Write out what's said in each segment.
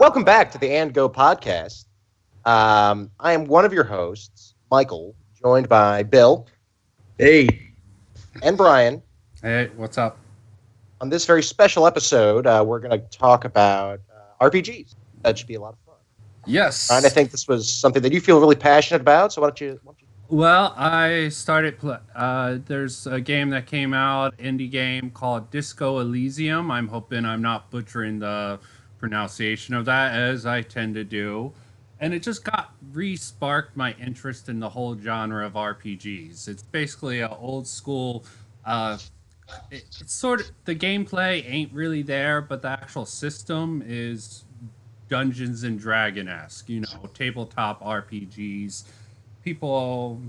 Welcome back to the And Go podcast. I am one of your hosts, Michael, joined by Bill. Hey. And Brian. Hey, what's up? On this very special episode, we're going to talk about RPGs. That should be a lot of fun. Yes. Brian, I think this was something that you feel really passionate about, so why don't you... Well, I started... there's a game that came out, indie game, called Disco Elysium. I'm hoping I'm not butchering the pronunciation of that, as I tend to do. And it just re-sparked my interest in the whole genre of RPGs. It's basically an old school... it's sort of... The gameplay ain't really there, but the actual system is Dungeons and Dragon-esque. You know, tabletop RPGs. People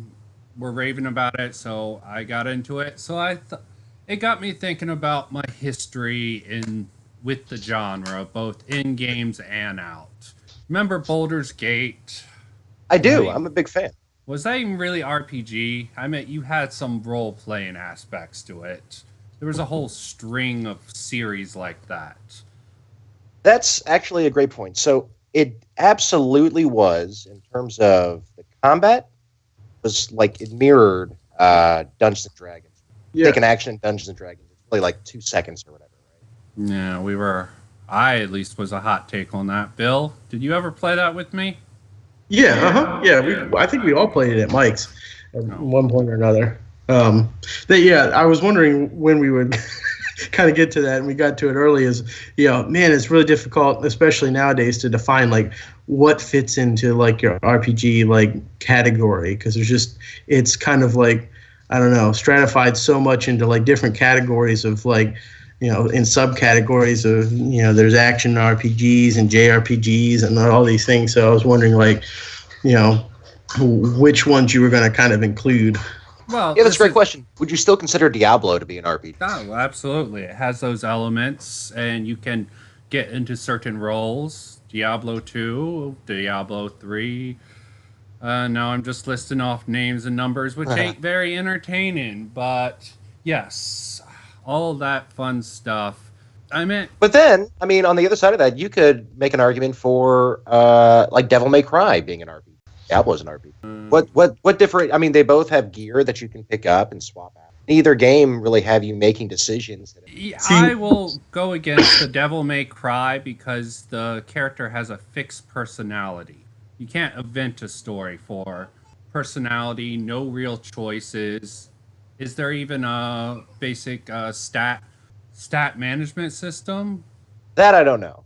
were raving about it, so I got into it. So it got me thinking about my history with the genre, both in games and out. Remember Baldur's Gate? I do. I'm a big fan. Was that even really RPG? I mean, you had some role-playing aspects to it. There was a whole string of series like that. That's actually a great point. So it absolutely was, in terms of the combat, was like it mirrored Dungeons and Dragons. Yeah. Take an action in Dungeons and Dragons. It's really like 2 seconds or whatever, right? Yeah, I at least was a hot take on that. Bill, did you ever play that with me? Yeah, I think we all played it at Mike's at one point or another. I was wondering when we would kind of get to that, and we got to it early. Man, it's really difficult, especially nowadays, to define like what fits into like your RPG like category, because it's kind of like, I don't know, stratified so much into like different categories of like, in subcategories of, there's action RPGs and JRPGs and all these things. So I was wondering like, which ones you were going to kind of include. Well, yeah, that's a great question. Would you still consider Diablo to be an RPG? Oh, absolutely. It has those elements, and you can get into certain roles. Diablo 2, Diablo 3. Now I'm just listing off names and numbers, which ain't very entertaining, but yes, all that fun stuff. But then, on the other side of that, you could make an argument for like Devil May Cry being an RPG. Diablo's an RPG. What different? They both have gear that you can pick up and swap out. Neither game really have you making decisions. I will go against the Devil May Cry because the character has a fixed personality. You can't invent a story for personality, no real choices. Is there even a basic stat management system? That I don't know.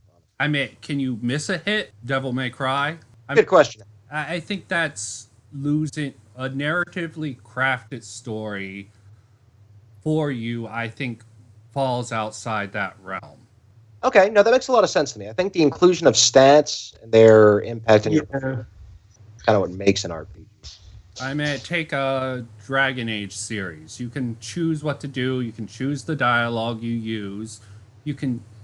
Can you miss a hit? Devil May Cry? Good question. I think that's losing a narratively crafted story for you. I think falls outside that realm. Okay, no, that makes a lot of sense to me. I think the inclusion of stats and their impact on your kind of what makes an RPG. Take a Dragon Age series. You can choose what to do. You can choose the dialogue you use.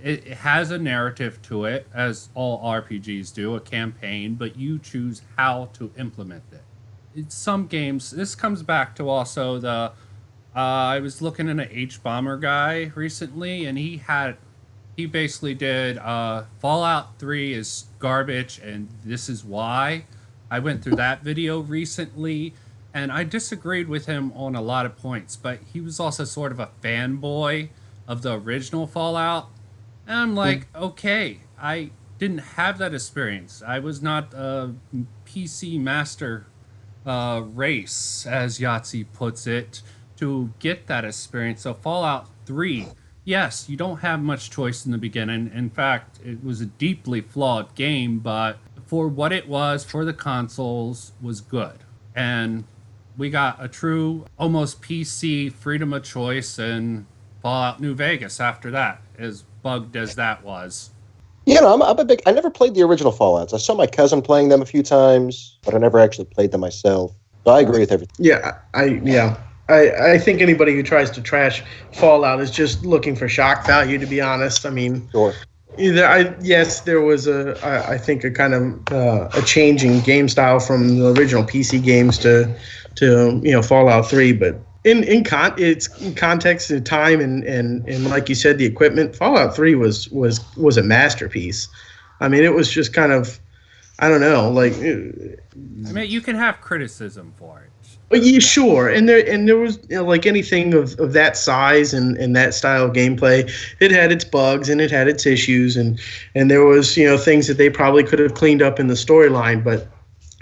It has a narrative to it, as all RPGs do, a campaign, but you choose how to implement it. In some games, this comes back to also I was looking at an H-Bomber guy recently, and he basically did Fallout 3 is garbage, and this is why. I went through that video recently, and I disagreed with him on a lot of points, but he was also sort of a fanboy of the original Fallout. And I'm like, okay, I didn't have that experience. I was not a PC master race, as Yahtzee puts it, to get that experience. So Fallout 3, yes, you don't have much choice in the beginning. In fact, it was a deeply flawed game, but for what it was, for the consoles, was good. And we got a true, almost PC freedom of choice in Fallout New Vegas after that, as bugged as that was. Yeah, no, I never played the original Fallouts. I saw my cousin playing them a few times, but I never actually played them myself. So I agree with everything. Yeah, I think anybody who tries to trash Fallout is just looking for shock value, to be honest. Sure. There was I think a kind of a change in game style from the original PC games to Fallout 3, but in context and time and like you said, the equipment, Fallout 3 was a masterpiece. I mean, it was just kind of, I don't know, like. I mean, you can have criticism for it. But yeah, sure, and there was like anything of that size and that style of gameplay, it had its bugs and it had its issues, and there was things that they probably could have cleaned up in the storyline. But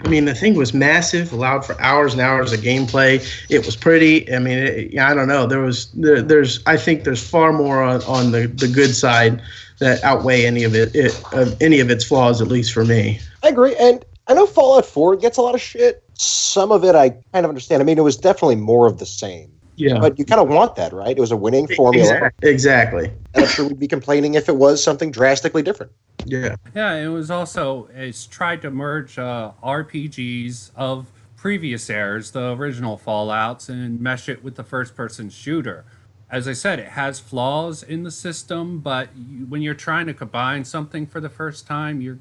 I mean, the thing was massive, allowed for hours and hours of gameplay. It was pretty. I mean, I don't know. There's I think there's far more on the good side that outweigh any of its flaws, at least for me. I agree, and I know Fallout 4 gets a lot of shit. Some of it I kind of understand. I mean, it was definitely more of the same. Yeah. But you kind of want that, right? It was a winning formula. Exactly. And I'm sure we'd be complaining if it was something drastically different. Yeah. Yeah, it was also, it's tried to merge RPGs of previous eras, the original Fallouts, and mesh it with the first-person shooter. As I said, it has flaws in the system, but when you're trying to combine something for the first time, you're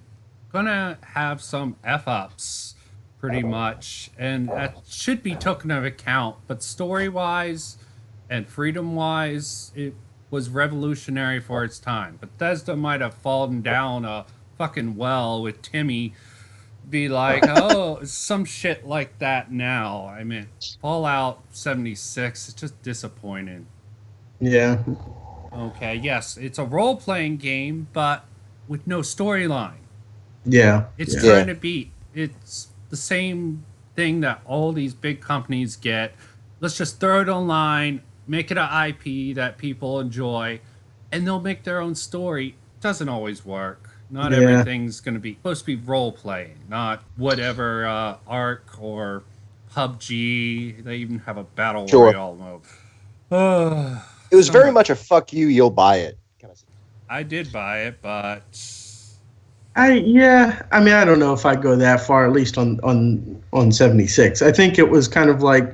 gonna have some F-ups, pretty much, and that should be taken into account. But story-wise and freedom-wise, it was revolutionary for its time. Bethesda might have fallen down a fucking well with Timmy be like, oh, some shit like that now. I mean, Fallout 76 is just disappointing. Yeah. Okay, yes, it's a role-playing game, but with no storyline. Yeah. It's trying to beat. It's the same thing that all these big companies get. Let's just throw it online, make it an IP that people enjoy, and they'll make their own story. Doesn't always work. Not everything's going to be supposed to be role playing, not whatever Ark or PUBG. They even have a battle royale mode. It was very much a fuck you, you'll buy it kind of thing. I did buy it, but I mean, I don't know if I'd go that far, at least on 76. I think it was kind of like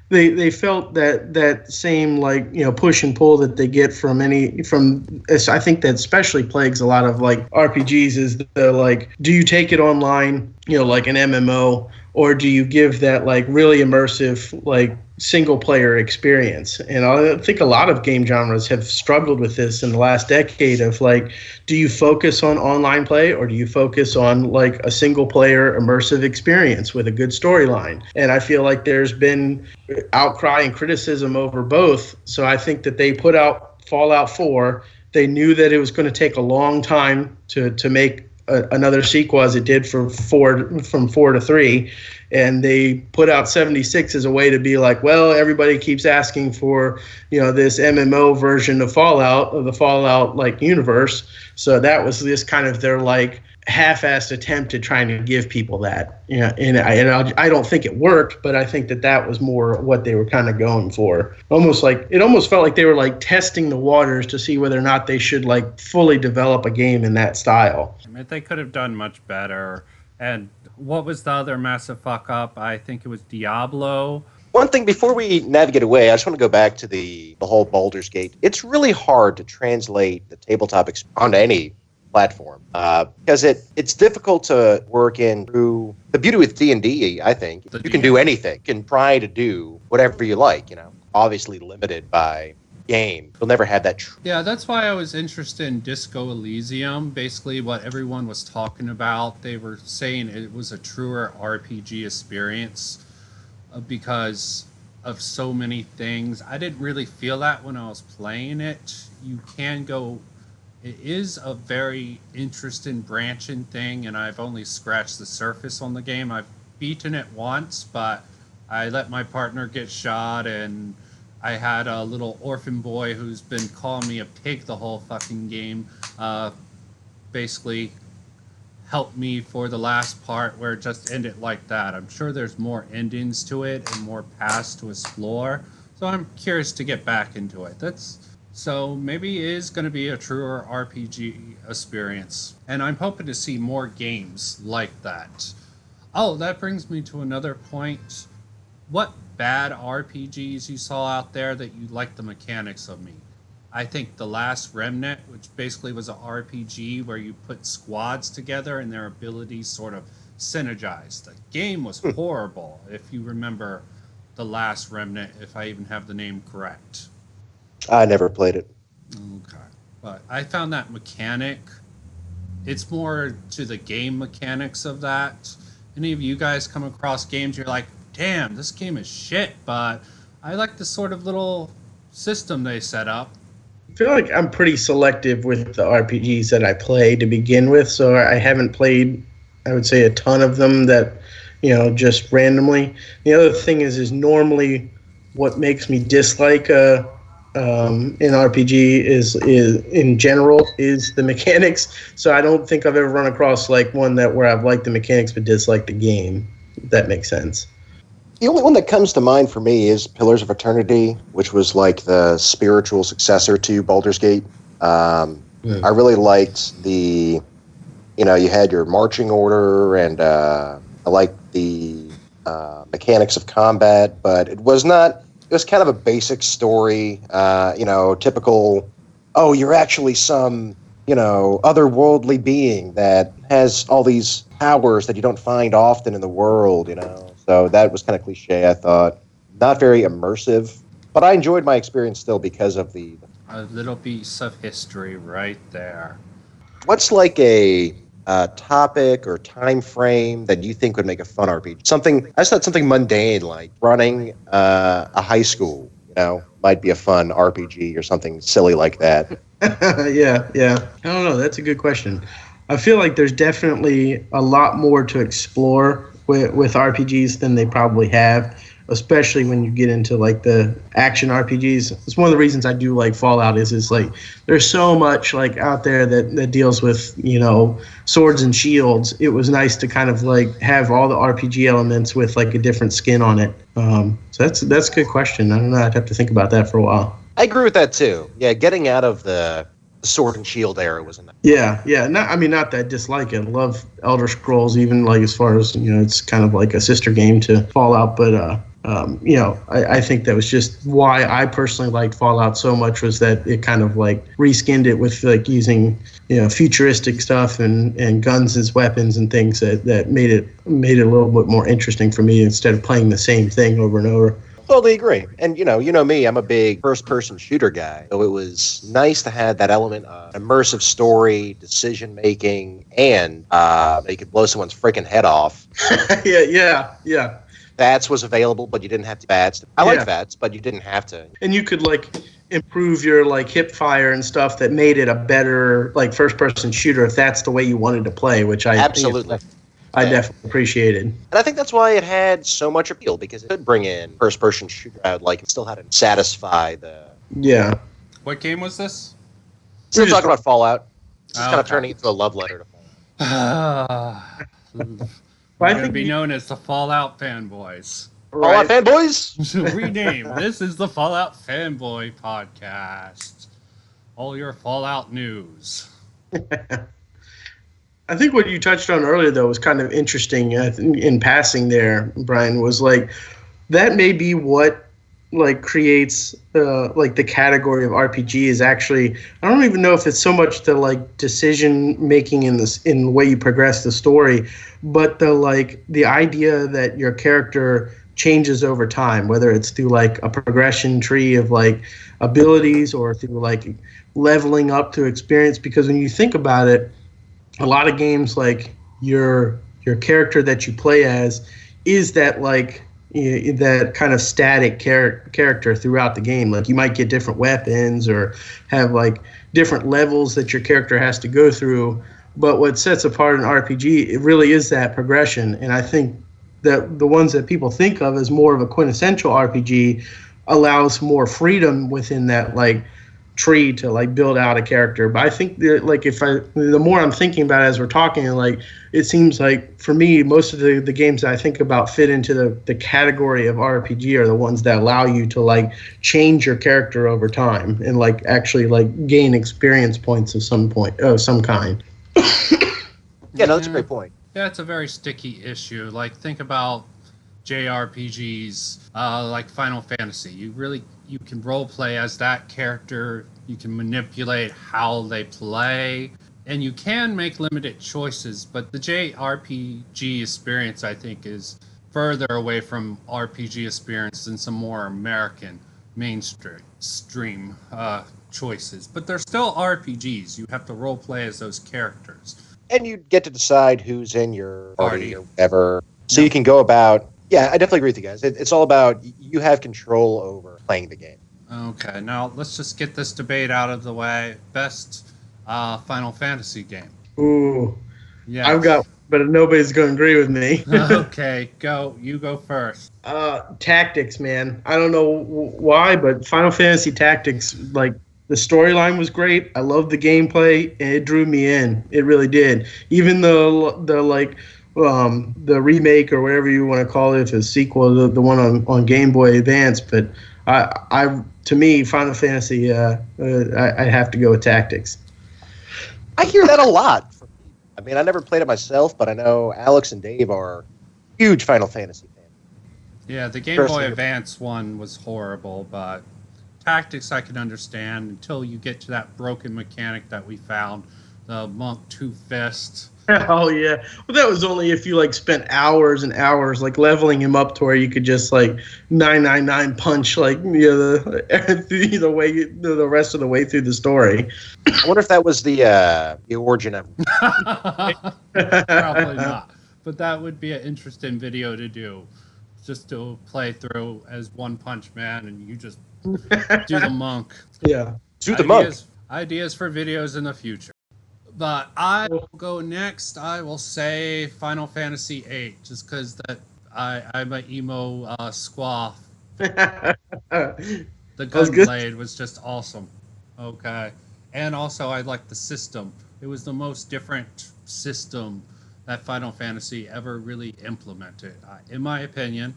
they felt that same, like, push and pull that they get from I think that especially plagues a lot of like RPGs is the like, do you take it online, like an MMO, or do you give that like really immersive like single player experience? And I think a lot of game genres have struggled with this in the last decade of like, do you focus on online play or do you focus on like a single player immersive experience with a good storyline? And I feel like there's been outcry and criticism over both. So I think that they put out Fallout 4. They knew that it was going to take a long time to make another sequel, as it did from 4 to 3, and they put out 76 as a way to be like, well, everybody keeps asking for this MMO version of Fallout, of the Fallout like universe, so that was this kind of their like half-assed attempt at trying to give people that. And I don't think it worked, but I think that was more what they were kind of going for. It almost felt like they were like testing the waters to see whether or not they should like fully develop a game in that style. I mean, they could have done much better. And what was the other massive fuck up? I think it was Diablo. One thing before we navigate away, I just want to go back to the whole Baldur's Gate. It's really hard to translate the tabletop onto any platform because it's difficult to work in through the beauty with D&D. I think you can do anything. You can try to do whatever you like, obviously limited by game. You'll never have that. Yeah, that's why I was interested in Disco Elysium. Basically what everyone was talking about, they were saying it was a truer RPG experience because of so many things. I didn't really feel that when I was playing it. It is a very interesting branching thing, and I've only scratched the surface on the game. I've beaten it once, but I let my partner get shot, and I had a little orphan boy who's been calling me a pig the whole fucking game. Basically helped me for the last part where it just ended like that. I'm sure there's more endings to it and more paths to explore, so I'm curious to get back into it. So maybe it is going to be a truer RPG experience. And I'm hoping to see more games like that. Oh, that brings me to another point. What bad RPGs you saw out there that you liked the mechanics of? I think The Last Remnant, which basically was an RPG where you put squads together and their abilities sort of synergized. The game was horrible, if you remember The Last Remnant, if I even have the name correct. I never played it. Okay. But I found that mechanic it's more to the game mechanics of that. Any of you guys come across games you're like, damn, this game is shit, but I like the sort of little system they set up. I feel like I'm pretty selective with the RPGs that I play to begin with, so I haven't played, I would say, a ton of them that, just randomly. The other thing is normally what makes me dislike an RPG is in general is the mechanics. So I don't think I've ever run across like one where I've liked the mechanics but disliked the game. If that makes sense. The only one that comes to mind for me is Pillars of Eternity, which was like the spiritual successor to Baldur's Gate. I really liked you had your marching order, and I liked the mechanics of combat, but it was kind of a basic story, typical, oh, you're actually some, otherworldly being that has all these powers that you don't find often in the world, So that was kind of cliche, I thought. Not very immersive, but I enjoyed my experience still because of A little piece of history right there. What's like a topic or time frame that you think would make a fun RPG? I just thought something mundane like running a high school, might be a fun RPG or something silly like that. Yeah. I don't know. That's a good question. I feel like there's definitely a lot more to explore with RPGs than they probably have, especially when you get into like the action RPGs. It's one of the reasons I do like Fallout is like there's so much like out there that deals with, swords and shields. It was nice to kind of like have all the RPG elements with like a different skin on it. So that's a good question. I don't know. I'd have to think about that for a while. I agree with that too. Yeah, getting out of the sword and shield era was enough. Yeah. Not that I dislike it. I love Elder Scrolls, even like as far as it's kind of like a sister game to Fallout. But I think that was just why I personally liked Fallout so much, was that it kind of like reskinned it with like using futuristic stuff and guns as weapons and things that made it a little bit more interesting for me instead of playing the same thing over and over. Totally agree. And you know me, I'm a big first-person shooter guy. So it was nice to have that element of immersive story, decision making, and you could blow someone's freaking head off. Yeah. VATS was available, but you didn't have to VATS. I like VATS, but you didn't have to. And you could like improve your like hip fire and stuff that made it a better like first-person shooter if that's the way you wanted to play, which I absolutely. I definitely appreciated. And I think that's why it had so much appeal, because it could bring in first-person shooter out, like it still had to satisfy the... Yeah. What game was this? Still talking about Fallout. It's just kind of turning into a love letter to Fallout. We're going to be known as the Fallout Fanboys. Fallout Fanboys? Rename. This is the Fallout Fanboy Podcast. All your Fallout news. I think what you touched on earlier, though, was kind of interesting in passing there, Brian, was like that may be what like creates like the category of RPG is actually, I don't even know if it's so much the like decision making in the way you progress the story, but the idea that your character changes over time, whether it's through like a progression tree of like abilities or through like leveling up to experience. Because when you think about it, a lot of games, like your character that you play as is that like that kind of static character throughout the game. Like you might get different weapons or have like different levels that your character has to go through. But what sets apart an RPG, it really is that progression. And I think that the ones that people think of as more of a quintessential RPG allows more freedom within that like tree to like build out a character. But I think that, like the more I'm thinking about it as we're talking, like it seems like for me most of the games that I think about fit into the category of RPG are the ones that allow you to like change your character over time and like actually like gain experience points of some kind. Yeah, no, that's a great point. Yeah, it's a very sticky issue. Like think about JRPGs like Final Fantasy. You can role play as that character. You can manipulate how they play, and you can make limited choices. But the JRPG experience, I think, is further away from RPG experience than some more American mainstream choices. But they're still RPGs. You have to role play as those characters. and you get to decide who's in your party Party. or whatever. So you can go about. Yeah, I definitely agree with you guys. It's all about you have control over playing the game. Okay, now let's just get this debate out of the way. Best Final Fantasy game. Ooh, Yeah. I've got, but nobody's going to agree with me. Okay, go. You go first. Tactics, man. I don't know why, but Final Fantasy Tactics, like the storyline was great. I loved the gameplay, and it drew me in. It really did. Even the remake or whatever you want to call it, the sequel, the one on Game Boy Advance. But to me, Final Fantasy, I have to go with Tactics. I hear that a lot. I mean, I never played it myself, but I know Alex and Dave are huge Final Fantasy fans. Yeah, the Game Personally- Boy Advance one was horrible, but Tactics I can understand until you get to that broken mechanic that we found, the Monk Two Fist. Oh yeah, well that was only if you like spent hours and hours like leveling him up to where you could just like 999 punch like the rest of the way through the story. I wonder if that was the origin of. Probably not, but that would be an interesting video to do, just to play through as One Punch Man and you just do the monk. Yeah. Do the monk. Ideas for videos in the future. But I will go next. I will say Final Fantasy VIII, just because that I'm an emo squaw. The was good. Gunblade was just awesome. Okay. And also I like the system. It was the most different system that Final Fantasy ever really implemented, in my opinion.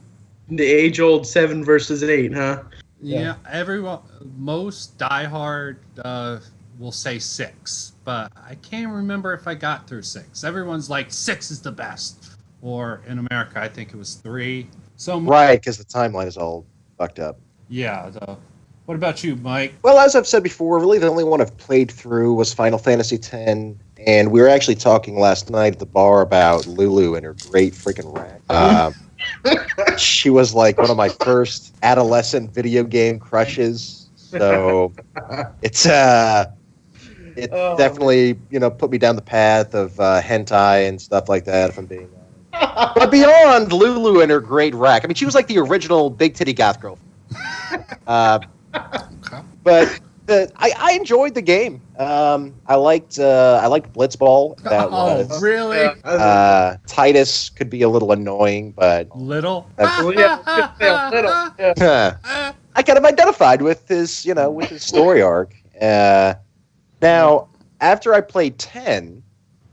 The age-old 7 versus 8, huh? Yeah, everyone, most diehard will say 6, but I can't remember if I got through 6. Everyone's like 6 is the best, or in America, I think it was 3. So Right, because the timeline is all fucked up. yeah. What about you, Mike? Well, as I've said before, really the only one I've played through was Final Fantasy X, and we were actually talking last night at the bar about Lulu and her great freaking rack. She was like one of my first adolescent video game crushes, so it's definitely put me down the path of hentai and stuff like that. If I'm being honest, but beyond Lulu and her great rack, I mean, she was like the original big titty goth girl. But I enjoyed the game. I liked Blitzball. That was really? Titus could be a little annoying, but Little? I kind of identified with his story arc. Now, after I played 10,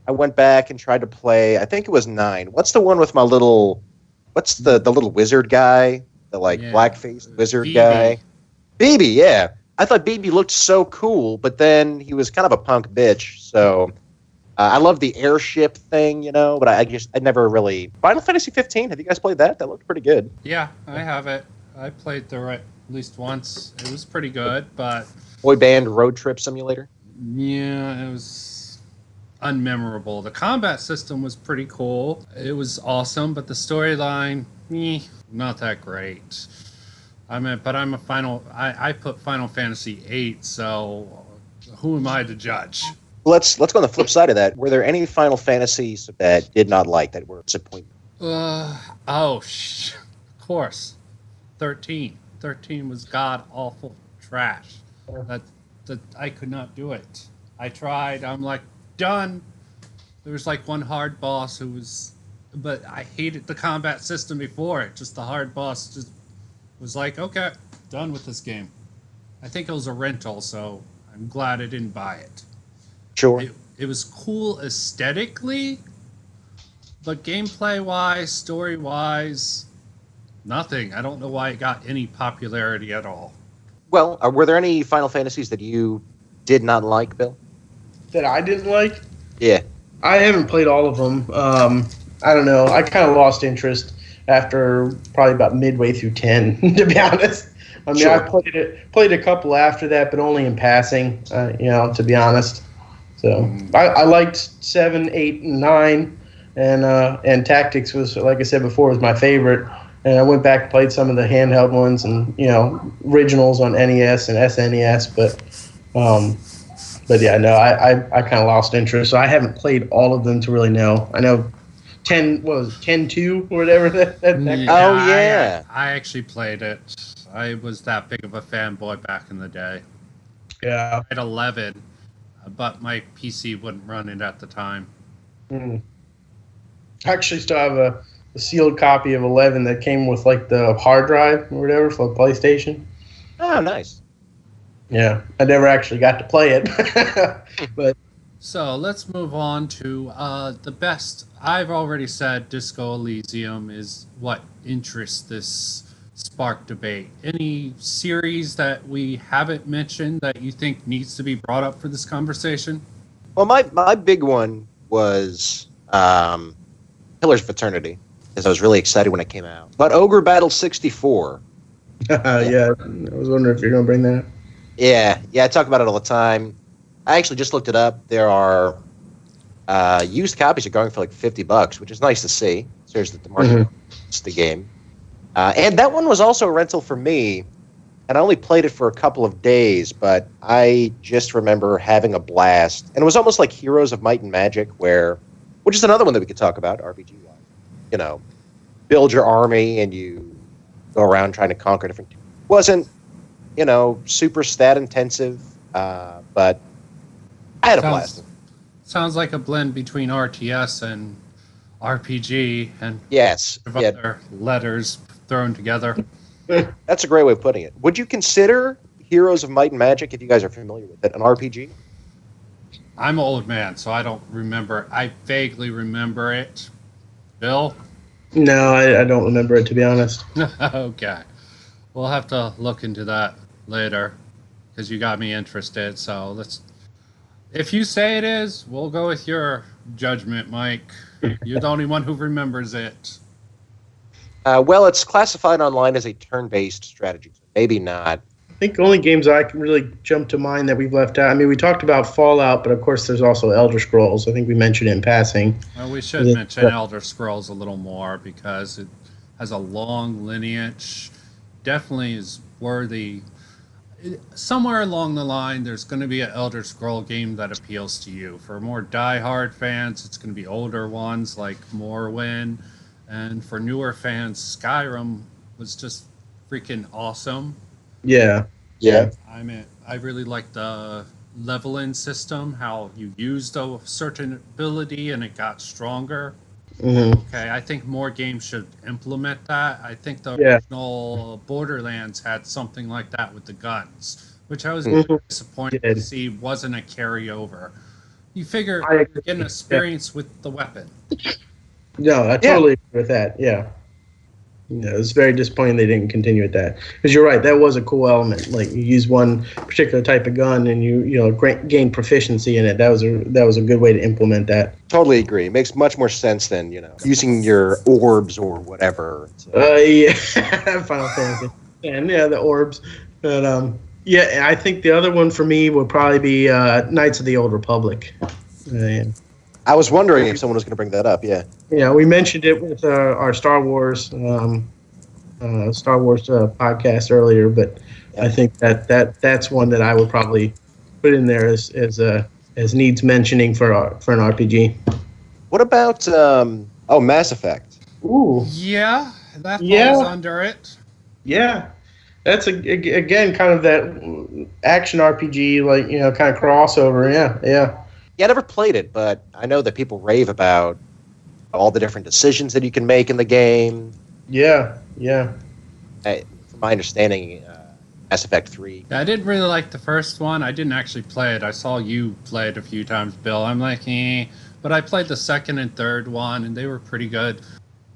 I went back and tried to play. I think it was 9. What's the one with my little? What's the little wizard guy? The black-faced wizard BB. guy. BB, yeah. I thought BB looked so cool, but then he was kind of a punk bitch. So I love the airship thing, but I never really. Final Fantasy 15. Have you guys played that? That looked pretty good. Yeah, I have it. I played through it at least once. It was pretty good, but Boy band road trip simulator. yeah, it was unmemorable. The combat system was pretty cool. It was awesome, but the storyline, not that great. I put Final Fantasy VIII, so who am I to judge? Let's go on the flip side of that. Were there any Final Fantasies that did not like that were disappointing? Of course. 13. 13 was god awful trash. That I could not do it. I tried. I'm like, done. There was like one hard boss but I hated the combat system before it. Just the hard boss just was like, okay, done with this game. I think it was a rental, so I'm glad I didn't buy it. Sure. It was cool aesthetically, but gameplay-wise, story-wise, nothing. I don't know why it got any popularity at all. Well, were there any Final Fantasies that you did not like, Bill? That I didn't like? Yeah. I haven't played all of them. I don't know. I kind of lost interest after probably about midway through 10, to be honest. I mean, Sure. I played a couple after that, but only in passing, to be honest. So I liked 7, 8, and 9, and Tactics was, like I said before, was my favorite. And I went back and played some of the handheld ones and, originals on NES and SNES. But But yeah, no, I kind of lost interest. So I haven't played all of them to really know. I know 10, what was it, 10-2 or whatever. Oh, yeah. I actually played it. I was that big of a fanboy back in the day. Yeah. At 11, but my PC wouldn't run it at the time. I actually still have a sealed copy of 11 that came with like the hard drive or whatever for the PlayStation. Oh, nice. Yeah, I never actually got to play it. But So let's move on to the best. I've already said Disco Elysium is what interests this spark debate. Any series that we haven't mentioned that you think needs to be brought up for this conversation? Well, my big one was Pillars of Eternity, because I was really excited when it came out. But Ogre Battle 64. yeah, I was wondering if you're going to bring that up. Yeah, I talk about it all the time. I actually just looked it up. There are used copies are going for like $50, which is nice to see. Seriously, that the market wants the game. And that one was also a rental for me, and I only played it for a couple of days, but I just remember having a blast. And it was almost like Heroes of Might and Magic, which is another one that we could talk about, RPG-wise. You know, build your army and you go around trying to conquer different... It wasn't, super stat-intensive, but I had a blast. Sounds like a blend between RTS and RPG and yes, other letters thrown together. That's a great way of putting it. Would you consider Heroes of Might and Magic, if you guys are familiar with it, an RPG? I'm an old man, so I don't remember. I vaguely remember it. Bill? No, I don't remember it, to be honest. Okay. We'll have to look into that later because you got me interested. So if you say it is, we'll go with your judgment, Mike. You're the only one who remembers it. Well, it's classified online as a turn-based strategy. So maybe not. I think the only games I can really jump to mind that we've left out. I mean, we talked about Fallout, but of course there's also Elder Scrolls. I think we mentioned it in passing. Well, we should mention Elder Scrolls a little more because it has a long lineage. Definitely is worthy. Somewhere along the line, there's going to be an Elder Scroll game that appeals to you. For more die-hard fans, it's going to be older ones like Morrowind. And for newer fans, Skyrim was just freaking awesome. Yeah. I really like the leveling system, how you used a certain ability and it got stronger. Okay, I think more games should implement that. I think the original Borderlands had something like that with the guns, which I was disappointed to see wasn't a carryover. You figure you're getting experience with the weapon. No, I totally agree with that. Yeah. It was very disappointing they didn't continue with that. Because you're right, that was a cool element. Like you use one particular type of gun and you gain proficiency in it. That was a good way to implement that. Totally agree. It makes much more sense than using your orbs or whatever. So. Yeah, Final Fantasy, and the orbs. But I think the other one for me would probably be Knights of the Old Republic. I was wondering if someone was going to bring that up. Yeah. Yeah, we mentioned it with our Star Wars podcast earlier, but I think that's one that I would probably put in there as needs mentioning for an RPG. What about Mass Effect? Ooh. Yeah, that falls under it. Yeah. That's again kind of that action RPG, kind of crossover. Yeah. Yeah, I never played it, but I know that people rave about all the different decisions that you can make in the game. Yeah. From my understanding, Mass Effect 3. Yeah, I didn't really like the first one. I didn't actually play it. I saw you play it a few times, Bill. I'm like, But I played the second and third one, and they were pretty good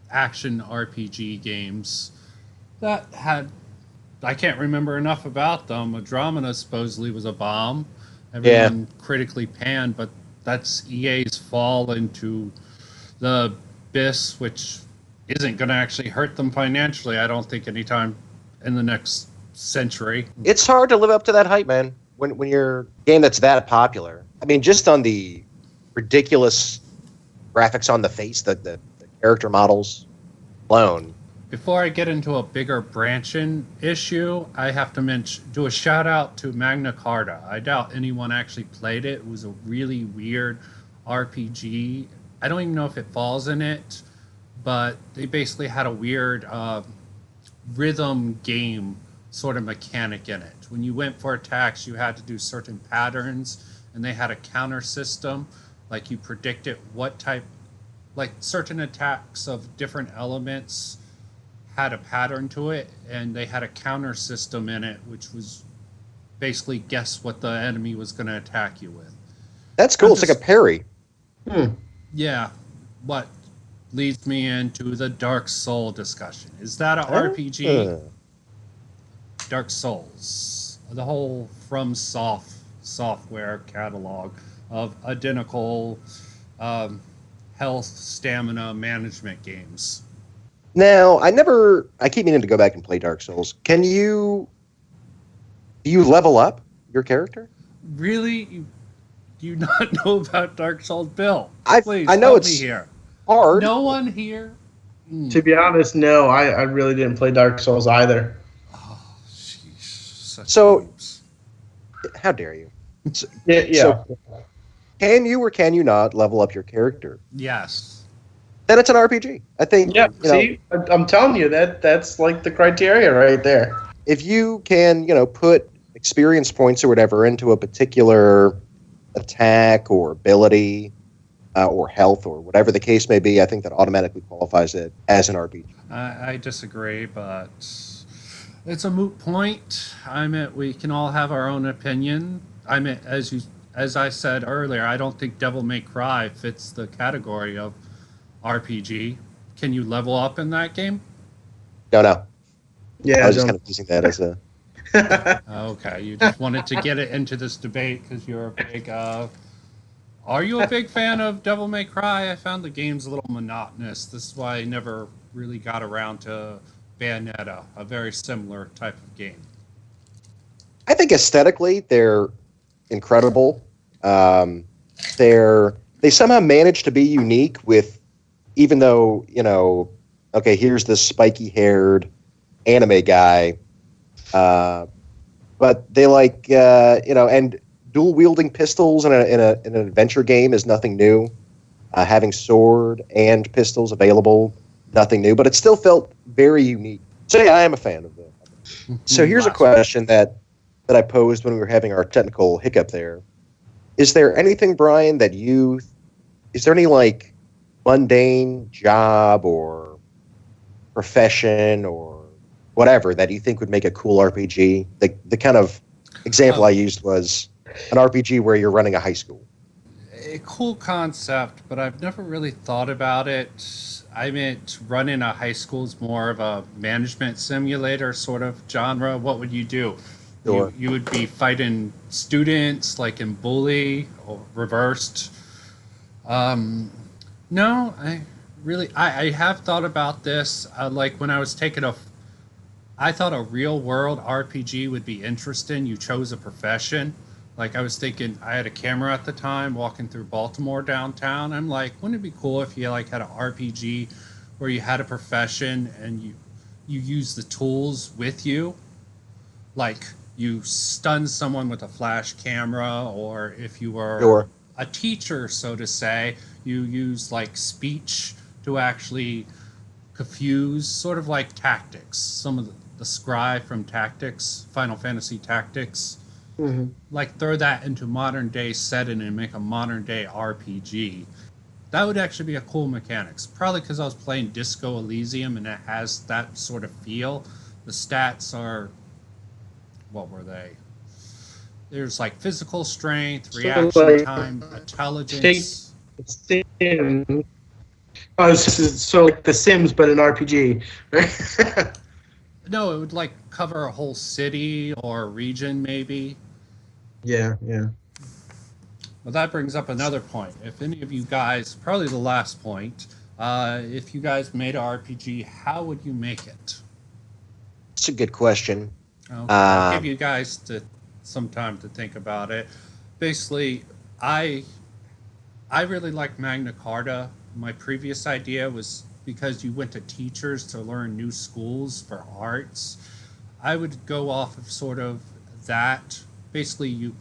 action RPG games that had... I can't remember enough about them. Andromeda supposedly was a bomb. Everyone critically panned, but that's EA's fall into the abyss, which isn't going to actually hurt them financially, I don't think, anytime in the next century. It's hard to live up to that hype, man, when you're a game that's that popular. I mean, just on the ridiculous graphics on the face, the character models alone. Before I get into a bigger branching issue, I have to do a shout out to Magna Carta. I doubt anyone actually played it. It was a really weird RPG. I don't even know if it falls in it, but they basically had a weird rhythm game sort of mechanic in it. When you went for attacks, you had to do certain patterns, and they had a counter system. Like you predicted what type, like certain attacks of different elements had a pattern to it, and they had a counter system in it, which was basically guess what the enemy was going to attack you with. That's cool. It's like a parry. Yeah, what leads me into the Dark Soul discussion. Is that an RPG? Dark Souls, the whole From Software catalog of identical health stamina management games. Now, I keep meaning to go back and play Dark Souls. Do you level up your character? Really? Do you not know about Dark Souls, Bill? Please, I know help it's me here. hard. No one here? To be honest, no, I really didn't play Dark Souls either. Oh, jeez. So, how dare you? Yeah. So, can you or can you not level up your character? Yes. Then it's an RPG. I think. Yeah, see, I'm telling you that's like the criteria right there. If you can, put experience points or whatever into a particular attack or ability or health or whatever the case may be, I think that automatically qualifies it as an RPG. I disagree, but it's a moot point. We can all have our own opinion. As I said earlier, I don't think Devil May Cry fits the category of RPG. Can you level up in that game? No. Yeah, I was just kind of using that as a. Okay, you just wanted to get it into this debate because you're a big. Are you a big fan of Devil May Cry? I found the game's a little monotonous. This is why I never really got around to Bayonetta, a very similar type of game. I think aesthetically they're incredible. They somehow managed to be unique with, even though okay, here's this spiky-haired anime guy, but they and dual-wielding pistols in an adventure game is nothing new. Having sword and pistols available, nothing new, but it still felt very unique. So yeah, I am a fan of it. So here's a question that I posed when we were having our technical hiccup there. Is there anything, Brian, is there any like mundane job or profession or whatever that you think would make a cool RPG? The kind of example I used was an RPG where you're running a high school. A cool concept, but I've never really thought about it. I meant running a high school is more of a management simulator sort of genre. What would you do? Sure. You would be fighting students like in Bully or reversed. No, I have thought about this. Like when I was I thought a real world RPG would be interesting. You chose a profession. Like I was thinking, I had a camera at the time walking through Baltimore downtown. I'm like, wouldn't it be cool if you like had an RPG where you had a profession and you use the tools with you? Like you stun someone with a flash camera, or if you were a teacher, so to say, you use like speech to actually confuse, sort of like Tactics. Some of the Scry from Tactics, Final Fantasy Tactics. Mm-hmm. Like throw that into modern day setting and make a modern day RPG. That would actually be a cool mechanics. Probably because I was playing Disco Elysium and it has that sort of feel. The stats are, what were they? There's like physical strength, reaction time, intelligence. Sims. Oh, so like The Sims, but an RPG. Right? No, it would like cover a whole city or region, maybe. Yeah. Well, that brings up another point. If any of you guys, probably the last point, if you guys made an RPG, how would you make it? It's a good question. Okay, I'll give you guys some time to think about it. Basically, I really like Magna Carta. My previous idea was because you went to teachers to learn new schools for arts. I would go off of sort of that. Basically, you,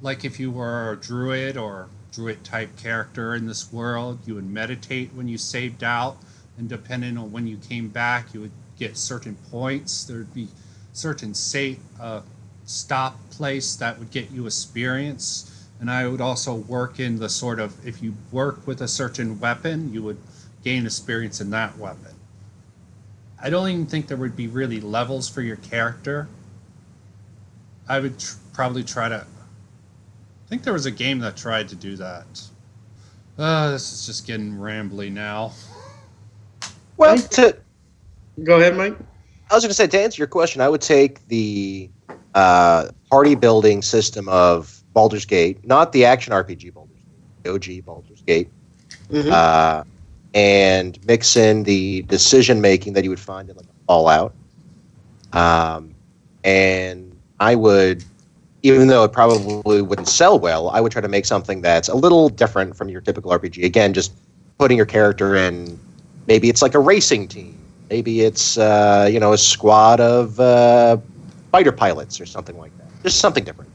like if you were a druid or druid type character in this world, you would meditate when you saved out, and depending on when you came back, you would get certain points. There would be certain stop place that would get you experience. And I would also work in the sort of, if you work with a certain weapon, you would gain experience in that weapon. I don't even think there would be really levels for your character. I would probably try to... I think there was a game that tried to do that. This is just getting rambly now. Well, Go ahead, Mike. I was going to say, to answer your question, I would take the party building system of Baldur's Gate, not the action RPG Baldur's Gate, the OG Baldur's Gate, and mix in the decision making that you would find in like a Fallout. And I would, even though it probably wouldn't sell well, I would try to make something that's a little different from your typical RPG. Again, just putting your character in, maybe it's like a racing team. Maybe it's a squad of fighter pilots or something like that. Just something different.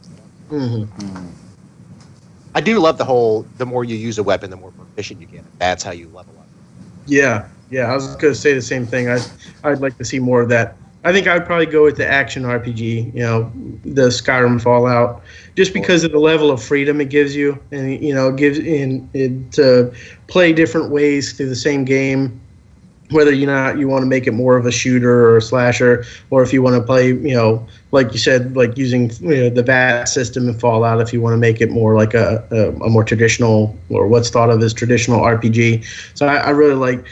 I do love the more you use a weapon, the more proficient you get. That's how you level up. Yeah. I was going to say the same thing. I'd like to see more of that. I think I'd probably go with the action RPG, the Skyrim Fallout, just because of the level of freedom it gives you, and it gives to play different ways through the same game. Whether you want to make it more of a shooter or a slasher, or if you want to play, like you said, like using the VAT system in Fallout, if you want to make it more like a more traditional, or what's thought of as traditional RPG. So I would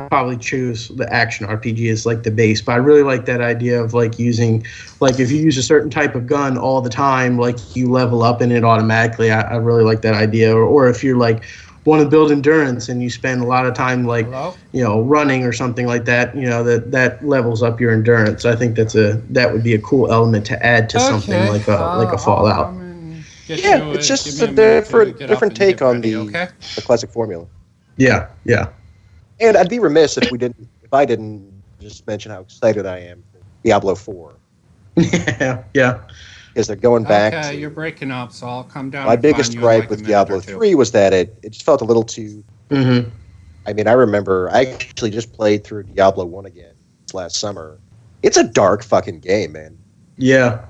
probably choose the action RPG as like the base, but I really like that idea of like using, like if you use a certain type of gun all the time, like you level up in it automatically. I really like that idea. Or if you're like, want to build endurance and you spend a lot of time running or something like that, that levels up your endurance. I think that would be a cool element to add to something like a Fallout. It's just a different take on the classic formula. Yeah. And I'd be remiss if I didn't just mention how excited I am for Diablo 4. Yeah. Because they're going back. Okay, you're breaking up, so I'll come down. My biggest gripe with Diablo 3 was that it just felt a little too. I mean, I remember I actually just played through Diablo 1 again last summer. It's a dark fucking game, man. Yeah.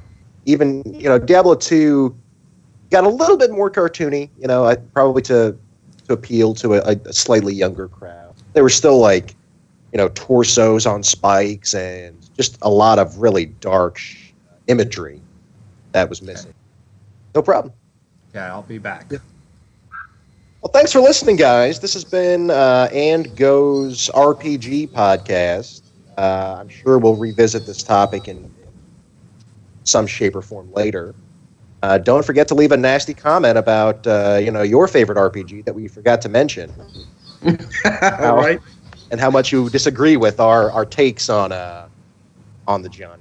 Even Diablo 2 got a little bit more cartoony. Probably to appeal to a slightly younger crowd. There were still like, torsos on spikes and just a lot of really dark imagery. That was missing. No problem. Yeah, I'll be back. Yeah. Well, thanks for listening, guys. This has been And Go's RPG podcast. I'm sure we'll revisit this topic in some shape or form later. Don't forget to leave a nasty comment about your favorite RPG that we forgot to mention. All right. And how much you disagree with our takes on the genre.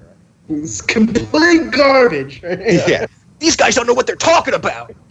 It's complete garbage. Yeah. These guys don't know what they're talking about.